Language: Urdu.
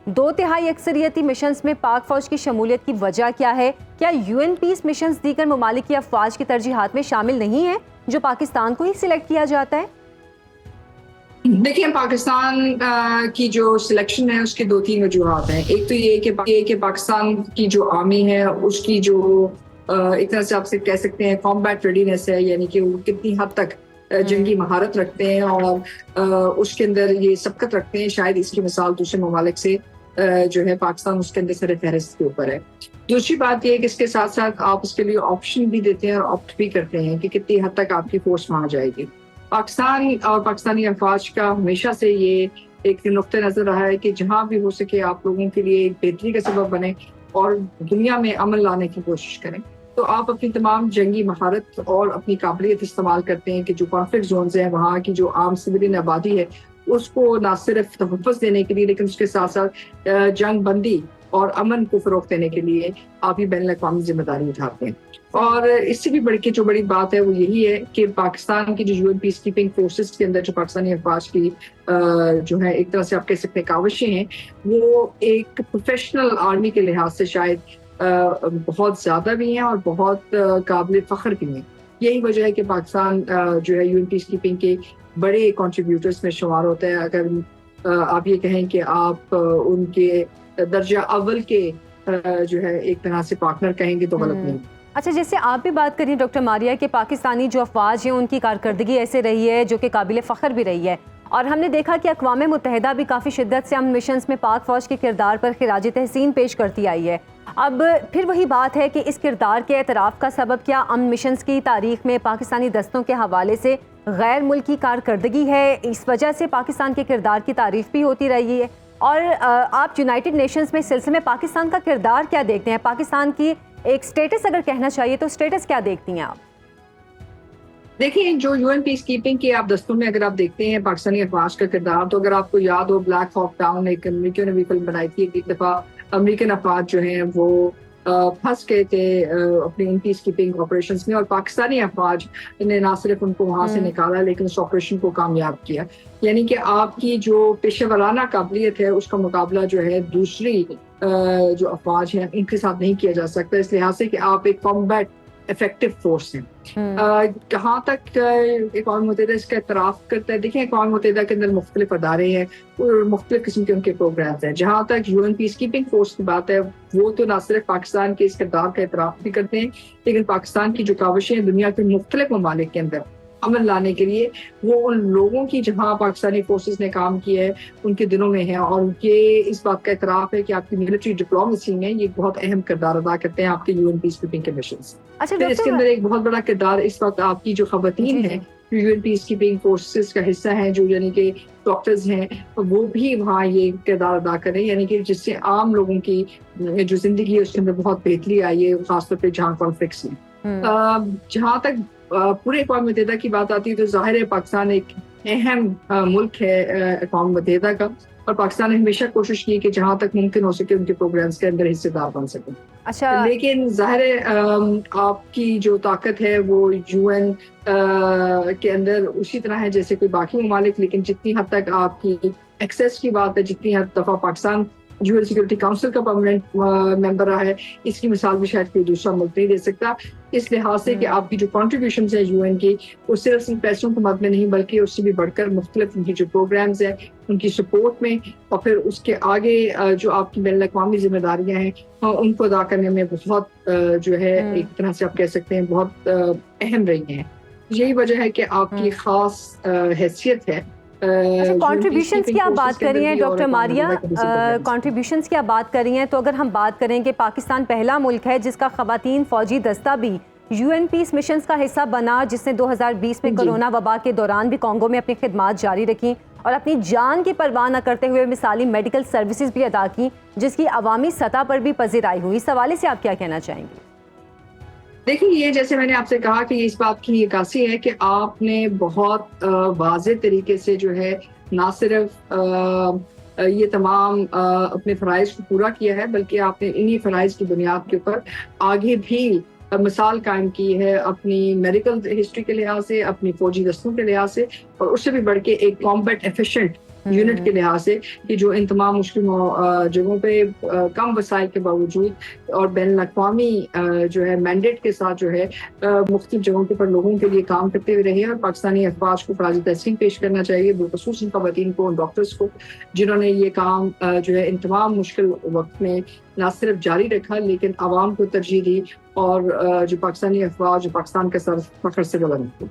2/3 اکثریتی مشنز میں پاک فوج کی شمولیت کی وجہ کیا ہے؟ کیا یو این پیس مشنز دیگر ممالک کی افواج کی ترجیحات میں شامل نہیں ہیں جو پاکستان کو ہی سلیکٹ کیا جاتا ہے؟ دیکھیں، پاکستان کی جو سلیکشن ہے اس کے 2-3 وجوہات ہیں. ایک تو یہ کہ پاکستان کی جو آرمی ہے اس کی جو ایک طرح سے آپ سے کہہ سکتے ہیں کمبیٹ ریڈینس ہے، یعنی کہ وہ کتنی حد تک جنگی مہارت رکھتے ہیں اور اس کے اندر یہ سبقت رکھتے ہیں. شاید اس کی مثال دوسرے ممالک سے جو ہے پاکستان اس کے اندر سر فہرست کے اوپر ہے. دوسری بات یہ ہے کہ اس کے ساتھ ساتھ آپ اس کے لیے آپشن بھی دیتے ہیں اور آپٹ بھی کرتے ہیں کہ کتنی حد تک آپ کی فورس وہاں جائے گی. پاکستان اور پاکستانی افواج کا ہمیشہ سے یہ ایک نقطہ نظر رہا ہے کہ جہاں بھی ہو سکے آپ لوگوں کے لیے ایک بہتری کا سبب بنے اور دنیا میں امن لانے کی کوشش کریں. تو آپ اپنی تمام جنگی مہارت اور اپنی قابلیت استعمال کرتے ہیں کہ جو کانفلکٹ زونز ہیں وہاں کی جو عام سویلین آبادی ہے اس کو نہ صرف تحفظ دینے کے لیے لیکن اس کے ساتھ ساتھ جنگ بندی اور امن کو فروغ دینے کے لیے آپ ہی بین الاقوامی ذمہ داری اٹھاتے ہیں. اور اس سے بھی بڑھ کے جو بڑی بات ہے وہ یہی ہے کہ پاکستان کی جو U N peacekeeping forces کے اندر جو پاکستانی افواج کی جو ہے ایک طرح سے آپ کہہ سکتے ہیں کاوشیں ہیں وہ ایک پروفیشنل آرمی کے لحاظ سے شاید بہت زیادہ بھی ہیں اور بہت قابل فخر بھی ہیں. یہی وجہ ہے کہ پاکستان جو ہے یو این پیس کیپنگ کے بڑے کنٹریبیوٹرز میں شمار ہوتا ہے. اگر آپ یہ کہیں کہ آپ ان کے درجہ اول کے جو ہے ایک طرح سے پارٹنر کہیں گے تو غلط نہیں. اچھا، جیسے آپ بھی بات کریے ڈاکٹر ماریہ کہ پاکستانی جو افواج ہیں ان کی کارکردگی ایسے رہی ہے جو کہ قابل فخر بھی رہی ہے، اور ہم نے دیکھا کہ اقوام متحدہ بھی کافی شدت سے امن مشنز میں پاک فوج کے کردار پر خراج تحسین پیش کرتی آئی ہے. اب پھر وہی بات ہے کہ اس کردار کے اعتراف کا سبب کیا امن مشنز کی تاریخ میں پاکستانی دستوں کے حوالے سے غیر ملکی کارکردگی ہے؟ اس وجہ سے پاکستان کے کردار کی تعریف بھی ہوتی رہی ہے. اور آپ یونائٹڈ نیشنز میں اس سلسلے میں پاکستان کا کردار کیا دیکھتے ہیں؟ پاکستان کی ایک سٹیٹس اگر کہنا چاہیے تو سٹیٹس کیا دیکھتی ہیں آپ؟ دیکھیں، جو یو این پیس کیپنگ کے آپ دستوں میں اگر آپ دیکھتے ہیں پاکستانی افواج کا کردار، تو اگر آپ کو یاد ہو بلیک ہاک ڈاؤن ایک امریکہ نے بھی فلم بنائی تھی. ایک دفعہ امریکن افواج جو ہیں وہ پھنس گئے تھے اپنی ان پیس کیپنگ آپریشنز میں اور پاکستانی افواج نے نہ صرف ان کو وہاں سے نکالا لیکن اس آپریشن کو کامیاب کیا. یعنی کہ آپ کی جو پیشہ ورانہ قابلیت ہے اس کا مقابلہ جو ہے دوسری جو افواج ہیں ان کے ساتھ نہیں کیا جا سکتا، اس لحاظ سے کہ آپ ایک کمبیٹ افیکٹو فورس ہیں. کہاں تک اقوام متحدہ اس کا اعتراف کرتا ہے؟ دیکھیں، اقوام متحدہ کے اندر مختلف ادارے ہیں اور مختلف قسم کے ان کے پروگرامز ہیں. جہاں تک U N peacekeeping force کی بات ہے وہ تو نہ صرف پاکستان کے اس کردار کا اعتراف بھی کرتے ہیں لیکن پاکستان کی جو کاوشیں دنیا کے مختلف ممالک کے اندر امن لانے کے لیے وہ ان لوگوں کی جہاں پاکستانی فورسز نے کام کیا ہے ان کے دلوں میں ہے. اور یہ اس بات کا اعتراف ہے کہ آپ کی ملٹری ڈپلومیسی میں یہ بہت اہم کردار ادا کرتے ہیں آپ کے یو این پیس کیپنگ کے مشنز. پھر اس کے اندر ایک بہت بڑا کردار اس وقت آپ کی جو خواتین ہیں U N peacekeeping forces کا حصہ ہیں، جو یعنی کہ ڈاکٹرز ہیں، وہ بھی وہاں یہ کردار ادا کریں، یعنی کہ جس سے عام لوگوں کی جو زندگی ہے اس کے اندر بہت بہتری آئی ہے، خاص طور پہ جہاں کانفلکٹس میں. جہاں تک پورے اقوام متحدہ کی بات آتی ہے تو ظاہر ہے پاکستان ایک اہم ملک ہے اقوام متحدہ کا اور پاکستان نے ہمیشہ کوشش کی کہ جہاں تک ممکن ہو سکے ان کے پروگرامز کے اندر حصے دار بن سکیں. لیکن ظاہر ہے آپ کی جو طاقت ہے وہ یو این کے اندر اسی طرح ہے جیسے کوئی باقی ممالک، لیکن جتنی حد تک آپ کی ایکسیس کی بات ہے، جتنی حد دفعہ Pakistan U N security council کا پرماننٹ ممبر رہا ہے، اس کی مثال بھی شاید کوئی دوسرا ملک نہیں دے سکتا. اس لحاظ سے کہ آپ کی جو کنٹریبیوشنز ہیں یو این کی وہ صرف پیسوں کے مد میں نہیں بلکہ اس سے بھی بڑھ کر مختلف ان کی جو پروگرامز ہیں ان کی سپورٹ میں اور پھر اس کے آگے جو آپ کی بین الاقوامی ذمہ داریاں ہیں ان کو ادا کرنے میں بہت جو ہے ایک طرح سے آپ کہہ سکتے ہیں بہت اہم رہی ہیں. یہی وجہ ہے کہ آپ کی خاص حیثیت ہے. کنٹریبیوشنز کی آپ بات کر رہی ہیں ڈاکٹر ماریہ، کنٹریبیوشنز کی آپ بات کر رہی ہیں تو اگر ہم بات کریں کہ پاکستان پہلا ملک ہے جس کا خواتین فوجی دستہ بھی یو این پیس مشنز کا حصہ بنا، جس نے 2020 میں کرونا وبا کے دوران بھی کانگو میں اپنی خدمات جاری رکھی اور اپنی جان کی پرواہ نہ کرتے ہوئے مثالی میڈیکل سروسز بھی ادا کی جس کی عوامی سطح پر بھی پذیرائی ہوئی. اس حوالے سے آپ کیا کہنا چاہیں گے؟ دیکھیں، یہ جیسے میں نے آپ سے کہا کہ اس بات کی عکاسی ہے کہ آپ نے بہت واضح طریقے سے جو ہے نہ صرف یہ تمام اپنے فرائض کو پورا کیا ہے بلکہ آپ نے انہی فرائض کی بنیاد کے اوپر آگے بھی مثال قائم کی ہے اپنی میڈیکل ہسٹری کے لحاظ سے، اپنی فوجی دستوں کے لحاظ سے اور اس سے بھی بڑھ کے ایک کمبیٹ ایفیشینٹ یونٹ کے لحاظ سے کہ جو ان تمام مشکل جگہوں پہ کم وسائل کے باوجود اور بین الاقوامی جو ہے مینڈیٹ کے ساتھ جو ہے مختلف جگہوں کے پر لوگوں کے لیے کام کرتے ہوئے رہے. اور پاکستانی افواج کو خراج تحسین پیش کرنا چاہیے, بالخصوص ان خواتین کو, ان ڈاکٹرز کو, جنہوں نے یہ کام جو ہے ان تمام مشکل وقت میں نہ صرف جاری رکھا لیکن عوام کو ترجیح دی اور جو پاکستانی افواج جو پاکستان کے سر فخر سے بلند.